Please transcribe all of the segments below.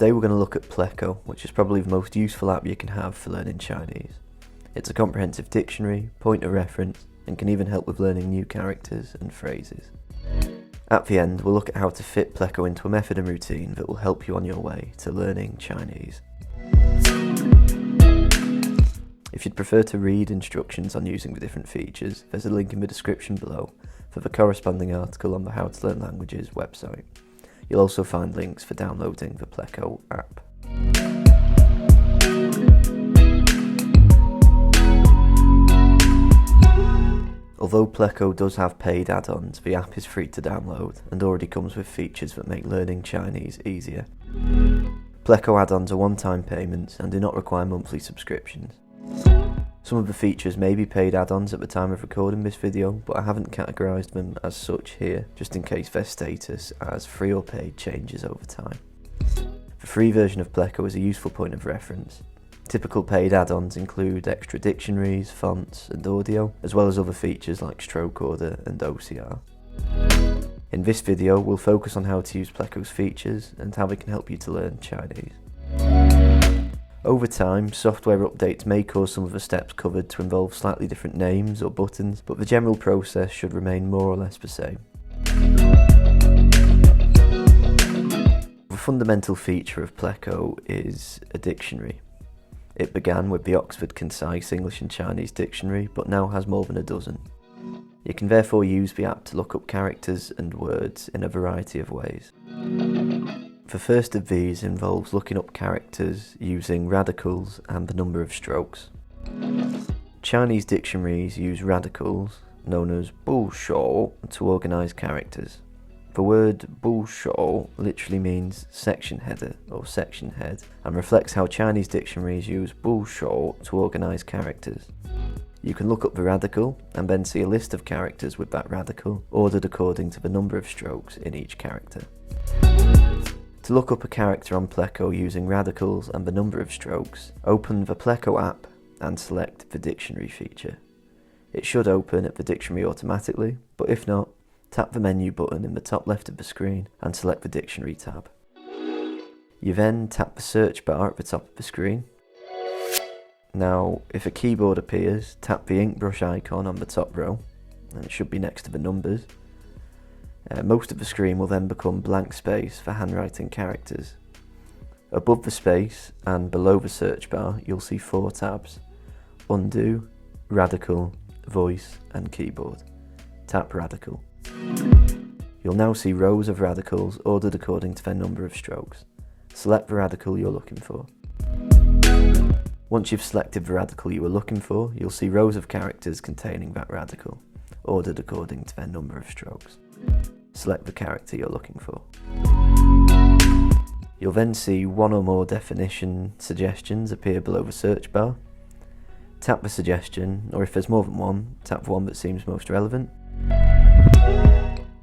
Today we're going to look at Pleco, which is probably the most useful app you can have for learning Chinese. It's a comprehensive dictionary, point of reference, and can even help with learning new characters and phrases. At the end, we'll look at how to fit Pleco into a method and routine that will help you on your way to learning Chinese. If you'd prefer to read instructions on using the different features, there's a link in the description below for the corresponding article on the How to Learn Languages website. You'll also find links for downloading the Pleco app. Although Pleco does have paid add-ons, the app is free to download and already comes with features that make learning Chinese easier. Pleco add-ons are one-time payments and do not require monthly subscriptions. Some of the features may be paid add-ons at the time of recording this video, but I haven't categorised them as such here, just in case their status as free or paid changes over time. The free version of Pleco is a useful point of reference. Typical paid add-ons include extra dictionaries, fonts and audio, as well as other features like stroke order and OCR. In this video, we'll focus on how to use Pleco's features and how they can help you to learn Chinese. Over time, software updates may cause some of the steps covered to involve slightly different names or buttons, but the general process should remain more or less the same. The fundamental feature of Pleco is a dictionary. It began with the Oxford Concise English and Chinese Dictionary, but now has more than a dozen. You can therefore use the app to look up characters and words in a variety of ways. The first of these involves looking up characters using radicals and the number of strokes. Chinese dictionaries use radicals, known as bushou, to organise characters. The word bushou literally means section header or section head and reflects how Chinese dictionaries use bushou to organise characters. You can look up the radical and then see a list of characters with that radical, ordered according to the number of strokes in each character. To look up a character on Pleco using radicals and the number of strokes, open the Pleco app and select the dictionary feature. It should open at the dictionary automatically, but if not, tap the menu button in the top left of the screen and select the dictionary tab. You then tap the search bar at the top of the screen. Now, if a keyboard appears, tap the ink brush icon on the top row, and it should be next to the numbers. Most of the screen will then become blank space for handwriting characters. Above the space and below the search bar, you'll see 4 tabs: Undo, Radical, Voice and Keyboard. Tap Radical. You'll now see rows of radicals ordered according to their number of strokes. Select the radical you're looking for. Once you've selected the radical you were looking for, you'll see rows of characters containing that radical, ordered according to their number of strokes. Select the character you're looking for. You'll then see one or more definition suggestions appear below the search bar. Tap the suggestion, or if there's more than one, tap the one that seems most relevant.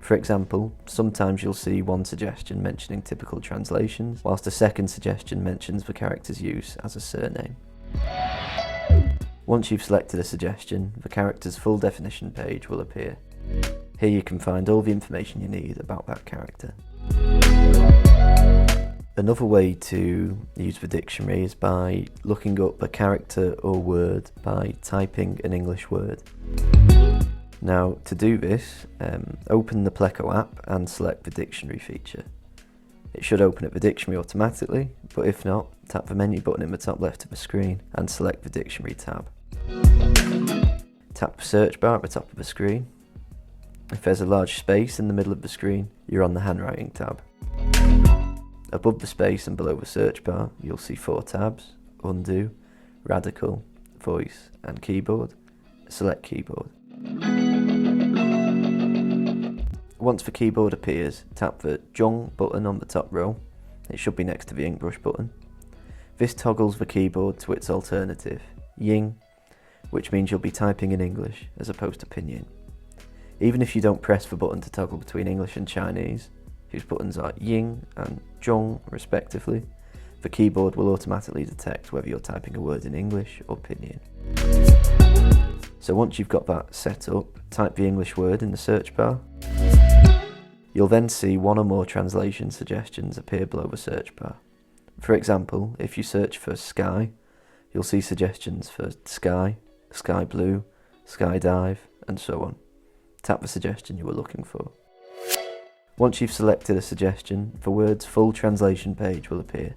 For example, sometimes you'll see one suggestion mentioning typical translations, whilst a second suggestion mentions the character's use as a surname. Once you've selected a suggestion, the character's full definition page will appear. Here you can find all the information you need about that character. Another way to use the dictionary is by looking up a character or word by typing an English word. Now, to do this, open the Pleco app and select the dictionary feature. It should open at the dictionary automatically, but if not, tap the menu button in the top left of the screen and select the dictionary tab. Tap the search bar at the top of the screen. If there's a large space in the middle of the screen, you're on the Handwriting tab. Above the space and below the search bar, you'll see 4 tabs: Undo, Radical, Voice and Keyboard. Select Keyboard. Once the keyboard appears, tap the Zhong button on the top row. It should be next to the ink brush button. This toggles the keyboard to its alternative, Ying, which means you'll be typing in English as opposed to Pinyin. Even if you don't press the button to toggle between English and Chinese, whose buttons are Ying and Zhong respectively, the keyboard will automatically detect whether you're typing a word in English or Pinyin. So once you've got that set up, type the English word in the search bar. You'll then see one or more translation suggestions appear below the search bar. For example, if you search for sky, you'll see suggestions for sky, sky blue, skydive, and so on. Tap the suggestion you were looking for. Once you've selected a suggestion, the word's full translation page will appear.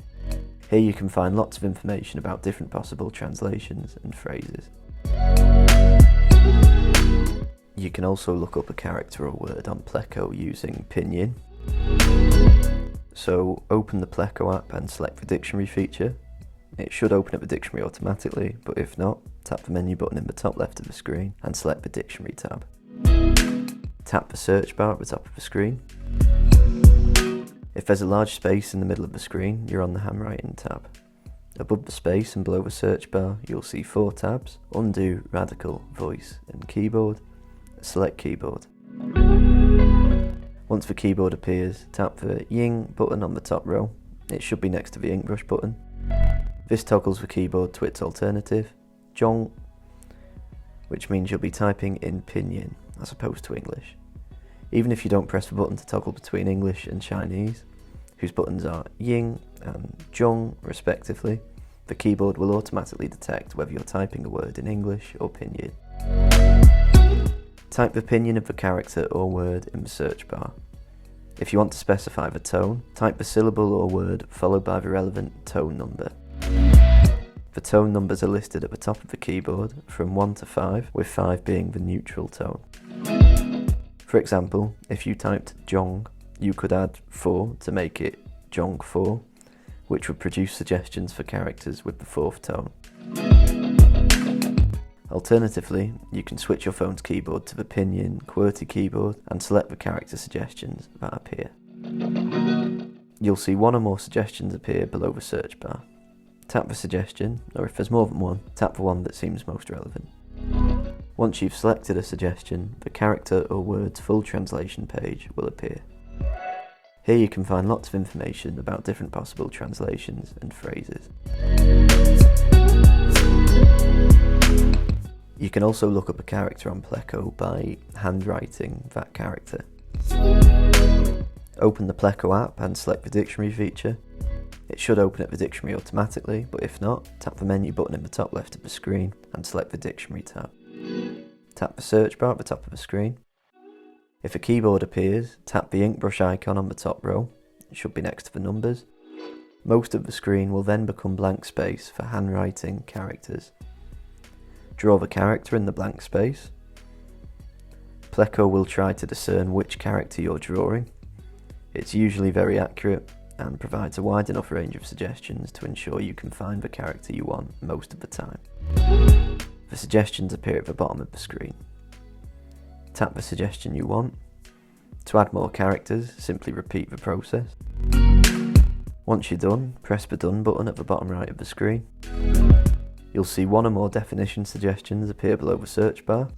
Here you can find lots of information about different possible translations and phrases. You can also look up a character or word on Pleco using Pinyin. So open the Pleco app and select the dictionary feature. It should open up the dictionary automatically, but if not, tap the menu button in the top left of the screen and select the dictionary tab. Tap the search bar at the top of the screen. If there's a large space in the middle of the screen, you're on the Handwriting tab. Above the space and below the search bar, you'll see 4 tabs: Undo, Radical, Voice and Keyboard. Select Keyboard. Once the keyboard appears, tap the Ying button on the top row. It should be next to the ink brush button. This toggles the keyboard to its alternative, Zhong, which means you'll be typing in Pinyin as opposed to English. Even if you don't press the button to toggle between English and Chinese, whose buttons are Ying and Zhong respectively, the keyboard will automatically detect whether you're typing a word in English or Pinyin. Type the pinyin of the character or word in the search bar. If you want to specify the tone, type the syllable or word followed by the relevant tone number. The tone numbers are listed at the top of the keyboard from 1 to 5, with 5 being the neutral tone. For example, if you typed Zhong, you could add 4 to make it Zhong 4, which would produce suggestions for characters with the 4th tone. Alternatively, you can switch your phone's keyboard to the Pinyin QWERTY keyboard and select the character suggestions that appear. You'll see 1 or more suggestions appear below the search bar. Tap the suggestion, or if there's more than one, tap the one that seems most relevant. Once you've selected a suggestion, the character or word's full translation page will appear. Here you can find lots of information about different possible translations and phrases. You can also look up a character on Pleco by handwriting that character. Open the Pleco app and select the dictionary feature. It should open up the dictionary automatically, but if not, tap the menu button in the top left of the screen and select the dictionary tab. Tap the search bar at the top of the screen. If a keyboard appears, tap the ink brush icon on the top row. It should be next to the numbers. Most of the screen will then become blank space for handwriting characters. Draw the character in the blank space. Pleco will try to discern which character you're drawing. It's usually very accurate and provides a wide enough range of suggestions to ensure you can find the character you want most of the time. The suggestions appear at the bottom of the screen. Tap the suggestion you want. To add more characters, simply repeat the process. Once you're done, press the Done button at the bottom right of the screen. You'll see 1 or more definition suggestions appear below the search bar.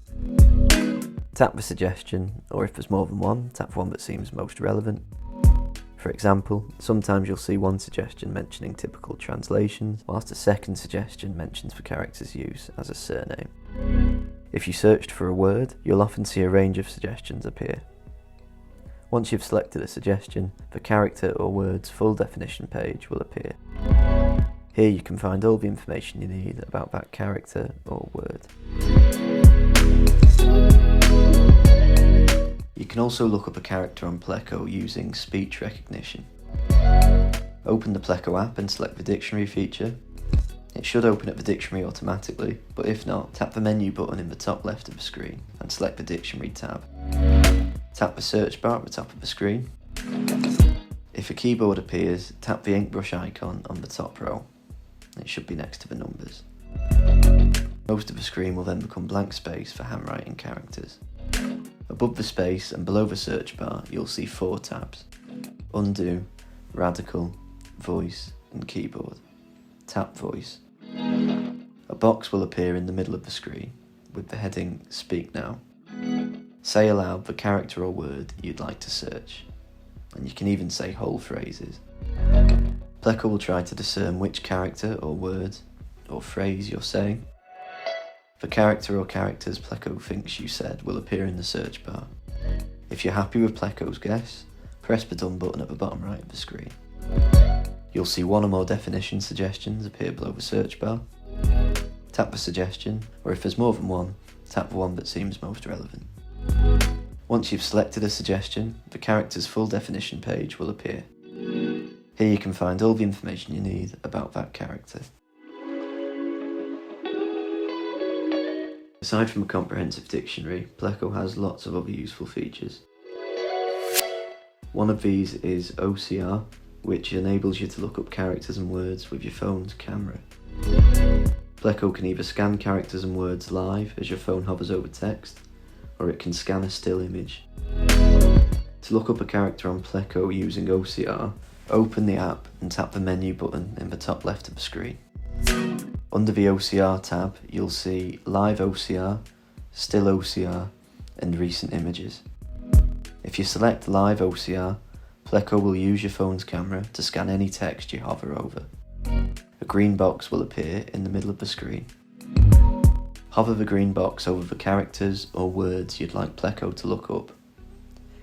Tap the suggestion, or if there's more than one, tap one that seems most relevant. For example, sometimes you'll see 1 suggestion mentioning typical translations, whilst a second suggestion mentions the character's use as a surname. If you searched for a word, you'll often see a range of suggestions appear. Once you've selected a suggestion, the character or word's full definition page will appear. Here you can find all the information you need about that character or word. You can also look up a character on Pleco using speech recognition. Open the Pleco app and select the dictionary feature. It should open up the dictionary automatically, but if not, tap the menu button in the top left of the screen and select the dictionary tab. Tap the search bar at the top of the screen. If a keyboard appears, tap the ink brush icon on the top row. It should be next to the numbers. Most of the screen will then become blank space for handwriting characters. Above the space and below the search bar, you'll see 4 tabs: Undo, Radical, Voice and Keyboard. Tap Voice. A box will appear in the middle of the screen with the heading Speak Now. Say aloud the character or word you'd like to search, and you can even say whole phrases. Pleco will try to discern which character or word or phrase you're saying. The character or characters Pleco thinks you said will appear in the search bar. If you're happy with Pleco's guess, press the Done button at the bottom right of the screen. You'll see one or more definition suggestions appear below the search bar. Tap the suggestion, or if there's more than one, tap the one that seems most relevant. Once you've selected a suggestion, the character's full definition page will appear. Here you can find all the information you need about that character. Aside from a comprehensive dictionary, Pleco has lots of other useful features. One of these is OCR, which enables you to look up characters and words with your phone's camera. Pleco can either scan characters and words live as your phone hovers over text, or it can scan a still image. To look up a character on Pleco using OCR, open the app and tap the menu button in the top left of the screen. Under the OCR tab, you'll see Live OCR, Still OCR, and Recent Images. If you select Live OCR, Pleco will use your phone's camera to scan any text you hover over. A green box will appear in the middle of the screen. Hover the green box over the characters or words you'd like Pleco to look up.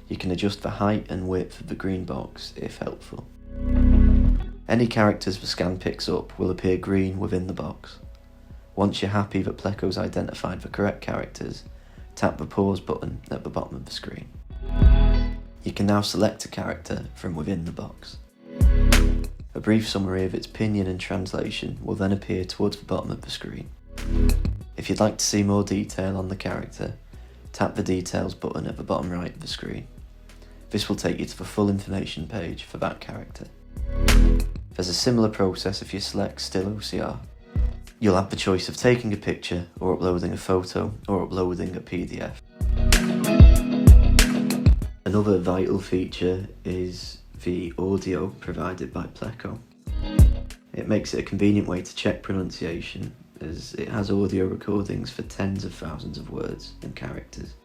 You can adjust the height and width of the green box if helpful. Any characters the scan picks up will appear green within the box. Once you're happy that Pleco's identified the correct characters, tap the pause button at the bottom of the screen. You can now select a character from within the box. A brief summary of its pinyin and translation will then appear towards the bottom of the screen. If you'd like to see more detail on the character, tap the Details button at the bottom right of the screen. This will take you to the full information page for that character. There's a similar process if you select Still OCR. You'll have the choice of taking a picture or uploading a photo or uploading a PDF. Another vital feature is the audio provided by Pleco. It makes it a convenient way to check pronunciation, as it has audio recordings for tens of thousands of words and characters.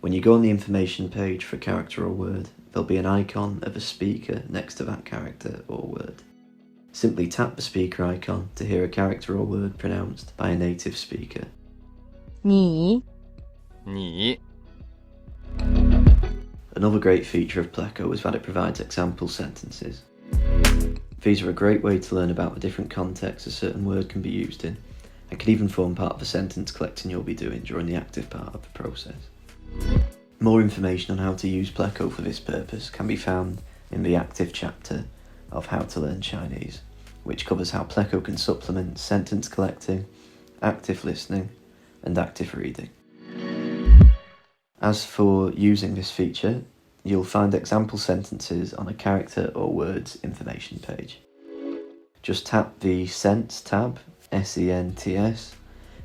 When you go on the information page for a character or word, there'll be an icon of a speaker next to that character or word. Simply tap the speaker icon to hear a character or word pronounced by a native speaker. 你 Another great feature of Pleco is that it provides example sentences. These are a great way to learn about the different contexts a certain word can be used in, and can even form part of the sentence collecting you'll be doing during the active part of the process. More information on how to use Pleco for this purpose can be found in the active chapter of How to Learn Chinese, which covers how Pleco can supplement sentence collecting, active listening, and active reading. As for using this feature, you'll find example sentences on a character or word's information page. Just tap the Sents tab, SENTS,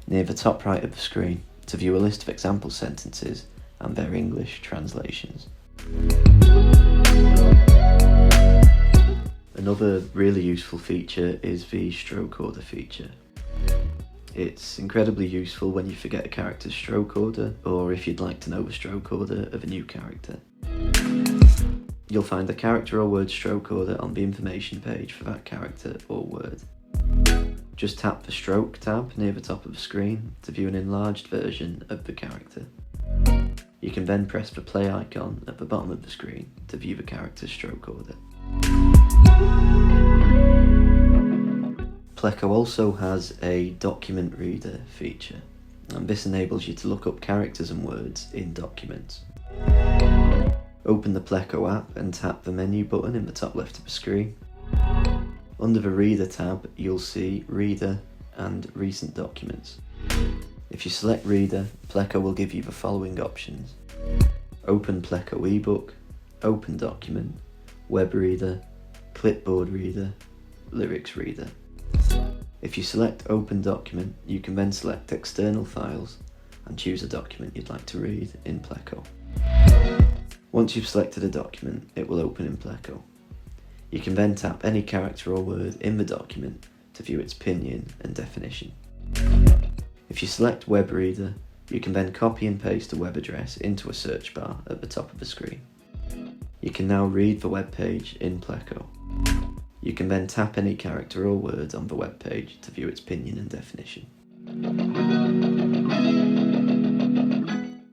near the top right of the screen to view a list of example sentences and their English translations. Another really useful feature is the stroke order feature. It's incredibly useful when you forget a character's stroke order, or if you'd like to know the stroke order of a new character. You'll find the character or word stroke order on the information page for that character or word. Just tap the Stroke tab near the top of the screen to view an enlarged version of the character. You can then press the play icon at the bottom of the screen to view the character's stroke order. Pleco also has a document reader feature, and this enables you to look up characters and words in documents. Open the Pleco app and tap the menu button in the top left of the screen. Under the Reader tab, you'll see Reader and Recent Documents. If you select Reader, Pleco will give you the following options: Open Pleco ebook, Open Document, Web Reader, Clipboard Reader, Lyrics Reader. If you select Open Document, you can then select External Files and choose a document you'd like to read in Pleco. Once you've selected a document, it will open in Pleco. You can then tap any character or word in the document to view its pinyin and definition. If you select Web Reader, you can then copy and paste a web address into a search bar at the top of the screen. You can now read the web page in Pleco. You can then tap any character or word on the web page to view its pinyin and definition.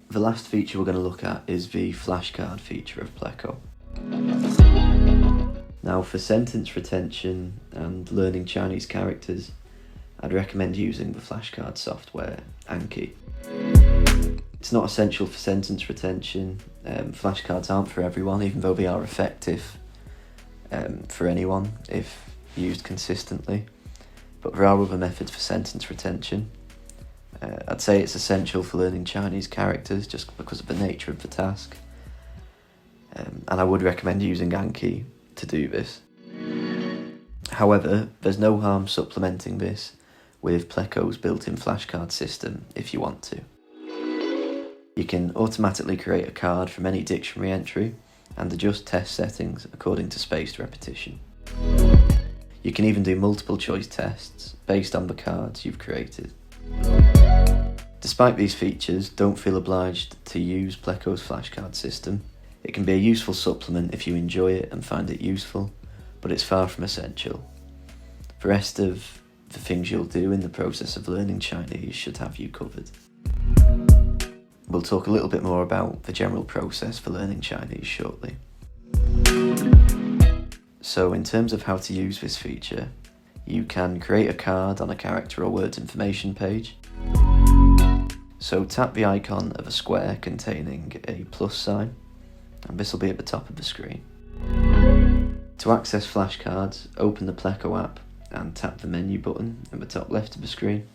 The last feature we're going to look at is the flashcard feature of Pleco. Now for sentence retention and learning Chinese characters, I'd recommend using the Flashcards software, Anki. It's not essential for sentence retention. Flashcards aren't for everyone, even though they are effective for anyone if used consistently. But there are other methods for sentence retention. I'd say it's essential for learning Chinese characters just because of the nature of the task. And I would recommend using Anki to do this. However, there's no harm supplementing this with Pleco's built-in flashcard system if you want to. You can automatically create a card from any dictionary entry and adjust test settings according to spaced repetition. You can even do multiple choice tests based on the cards you've created. Despite these features, don't feel obliged to use Pleco's flashcard system. It can be a useful supplement if you enjoy it and find it useful, but it's far from essential. The rest of the things you'll do in the process of learning Chinese should have you covered. We'll talk a little bit more about the general process for learning Chinese shortly. So in terms of how to use this feature, you can create a card on a character or words information page. So tap the icon of a square containing a plus sign, and this will be at the top of the screen. To access flashcards, open the Pleco app and tap the menu button in the top left of the screen.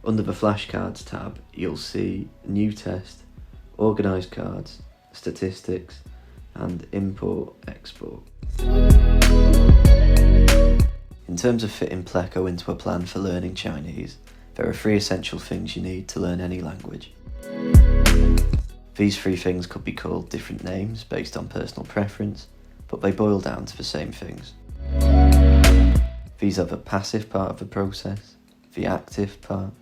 Under the Flashcards tab, you'll see New Test, Organised Cards, Statistics, and Import/Export. In terms of fitting Pleco into a plan for learning Chinese, there are 3 essential things you need to learn any language. These 3 things could be called different names based on personal preference, but they boil down to the same things. These are the passive part of the process, the active part,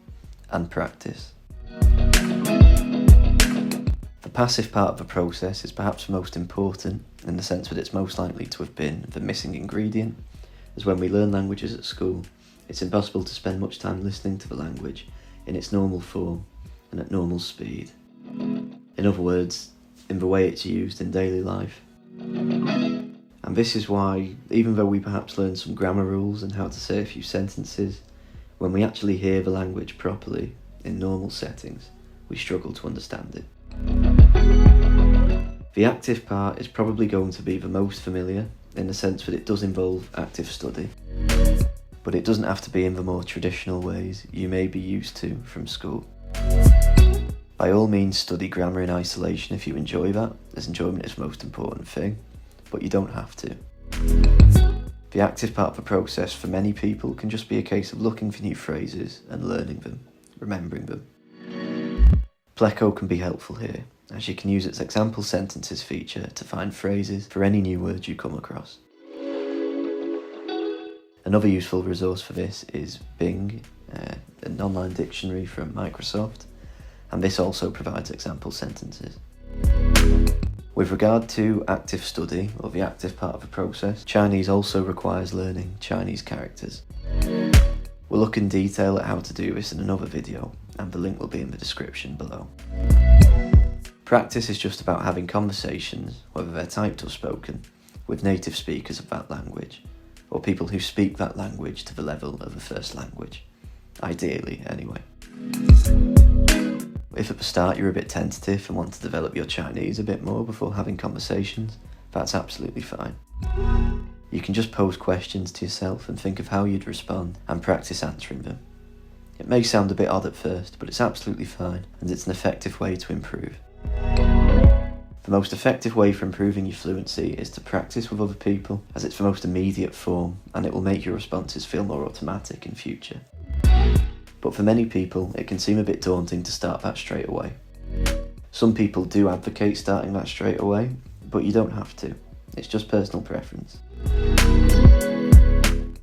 and practice. The passive part of the process is perhaps the most important in the sense that it's most likely to have been the missing ingredient, as when we learn languages at school, it's impossible to spend much time listening to the language in its normal form and at normal speed. In other words, in the way it's used in daily life. And this is why, even though we perhaps learn some grammar rules and how to say a few sentences, when we actually hear the language properly in normal settings, we struggle to understand it. The active part is probably going to be the most familiar in the sense that it does involve active study, but it doesn't have to be in the more traditional ways you may be used to from school. By all means, study grammar in isolation if you enjoy that, as enjoyment is the most important thing, but you don't have to. The active part of the process for many people can just be a case of looking for new phrases and learning them, remembering them. Pleco can be helpful here, as you can use its example sentences feature to find phrases for any new words you come across. Another useful resource for this is Bing, an online dictionary from Microsoft, and this also provides example sentences. With regard to active study, or the active part of the process, Chinese also requires learning Chinese characters. We'll look in detail at how to do this in another video, and the link will be in the description below. Practice is just about having conversations, whether they're typed or spoken, with native speakers of that language, or people who speak that language to the level of a first language. Ideally, anyway. If at the start you're a bit tentative and want to develop your Chinese a bit more before having conversations, that's absolutely fine. You can just pose questions to yourself and think of how you'd respond and practice answering them. It may sound a bit odd at first, but it's absolutely fine and it's an effective way to improve. The most effective way for improving your fluency is to practice with other people, as it's the most immediate form and it will make your responses feel more automatic in future. But for many people, it can seem a bit daunting to start that straight away. Some people do advocate starting that straight away, but you don't have to. It's just personal preference.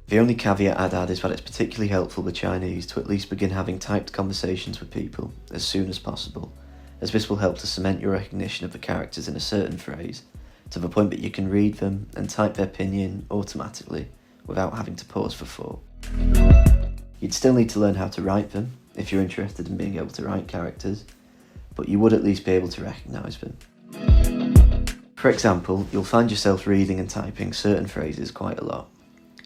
The only caveat I'd add is that it's particularly helpful with Chinese to at least begin having typed conversations with people as soon as possible, as this will help to cement your recognition of the characters in a certain phrase, to the point that you can read them and type their pinyin automatically without having to pause for thought. You'd still need to learn how to write them, if you're interested in being able to write characters, but you would at least be able to recognise them. For example, you'll find yourself reading and typing certain phrases quite a lot,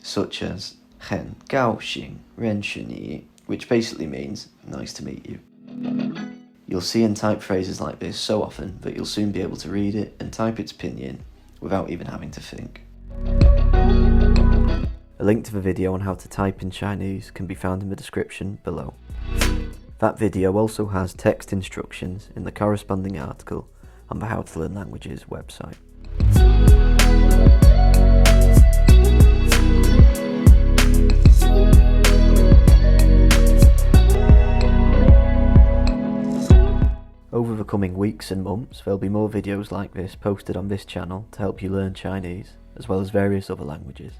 such as 很高兴认识你, which basically means nice to meet you. You'll see and type phrases like this so often that you'll soon be able to read it and type its pinyin without even having to think. A link to the video on how to type in Chinese can be found in the description below. That video also has text instructions in the corresponding article on the How to Learn Languages website. Over the coming weeks and months, there'll be more videos like this posted on this channel to help you learn Chinese, as well as various other languages.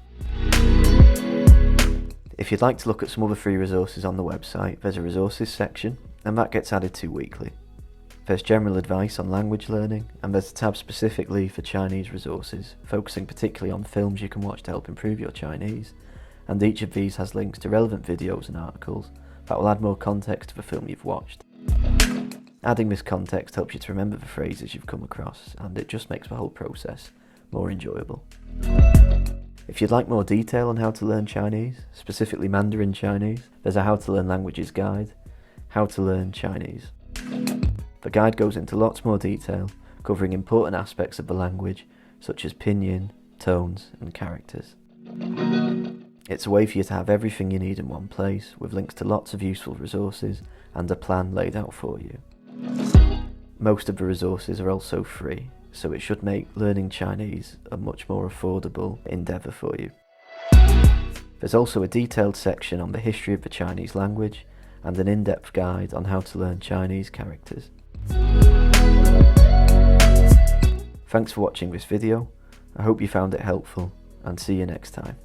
If you'd like to look at some other free resources on the website, there's a resources section, and that gets added to weekly. There's general advice on language learning, and there's a tab specifically for Chinese resources, focusing particularly on films you can watch to help improve your Chinese, and each of these has links to relevant videos and articles that will add more context to the film you've watched. Adding this context helps you to remember the phrases you've come across, and it just makes the whole process more enjoyable. If you'd like more detail on how to learn Chinese, specifically Mandarin Chinese, there's a How to Learn Languages guide, How to Learn Chinese. The guide goes into lots more detail, covering important aspects of the language, such as pinyin, tones, and characters. It's a way for you to have everything you need in one place, with links to lots of useful resources and a plan laid out for you. Most of the resources are also free, so it should make learning Chinese a much more affordable endeavour for you. There's also a detailed section on the history of the Chinese language and an in-depth guide on how to learn Chinese characters. Thanks for watching this video. I hope you found it helpful, and see you next time.